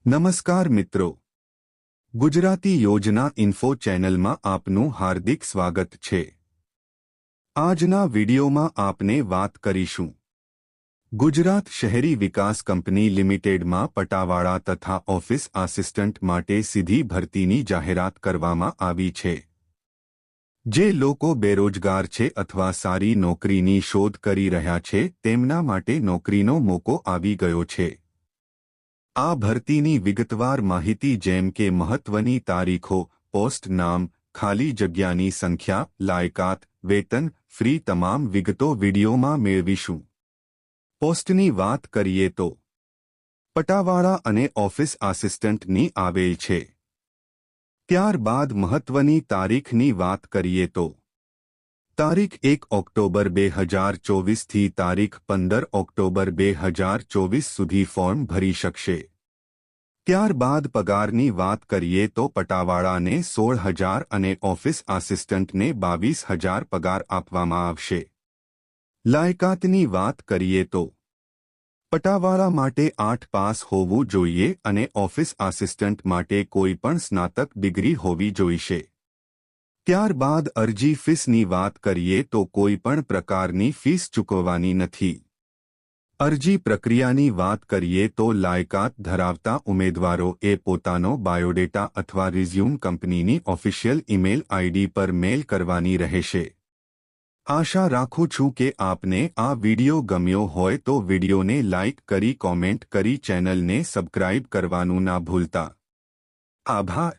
નમસ્કાર મિત્રો, ગુજરાતી યોજના ઇન્ફો ચેનલમાં આપનું હાર્દિક સ્વાગત છે। આજના વિડિયોમાં આપને વાત કરીશું ગુજરાત શહેરી વિકાસ કંપની લિમિટેડમાં પટાવાળા તથા ઓફિસ આસિસ્ટન્ટ માટે સીધી ભરતીની જાહેરાત કરવામાં આવી છે। જે લોકો બેરોજગાર છે અથવા સારી નોકરીની શોધ કરી રહ્યા છે તેમના માટે નોકરીનો મોકો આવી ગયો છે। આ ભરતીની વિગતવાર માહિતી જેમ કે મહત્વની તારીખો, પોસ્ટ નામ, ખાલી જગ્યાની સંખ્યા, લાયકાત, વેતન, ફ્રી તમામ વિગતો વિડિયોમાં મેળવીશું। પોસ્ટની વાત કરીએ તો પટાવાળા અને ઓફિસ આસિસ્ટન્ટની આવેલ છે। ત્યારબાદ મહત્વની તારીખની વાત કરીએ તો તારીખ 1 ઓક્ટોબર 2024 થી તારીખ 15 ઓક્ટોબર 2024 સુધી ફોર્મ ભરી શકશે। ત્યારબાદ પગારની વાત કરીએ તો પટાવાળાને 16,000 અને ઓફિસ આસિસ્ટન્ટને 22,000 પગાર આપવામાં આવશે। લાયકાતની વાત કરીએ તો પટાવાળા માટે 8 પાસ હોવું જોઈએ અને ઓફિસ આસિસ્ટન્ટ માટે કોઈ પણ સ્નાતક ડિગ્રી હોવી જોઈશે। ત્યારબાદ અરજી ફીસની વાત કરીએ તો કોઈ પણ પ્રકારની ફીસ ચૂકવવાની નથી। અરજી પ્રક્રિયાની વાત કરીએ તો લાયકાત ધરાવતા ઉમેદવારોએ પોતાનો બાયોડેટા અથવા રિઝ્યુમ કંપનીની ઓફિશિયલ ઈમેલ આઈડી પર મેલ કરવાની રહેશે। આશા રાખું છું કે આપને આ વિડિયો ગમ્યો હોય તો વિડિયોને લાઇક કરી કોમેન્ટ કરી ચેનલને સબસ્ક્રાઇબ કરવાનું ના ભૂલતા। આભાર।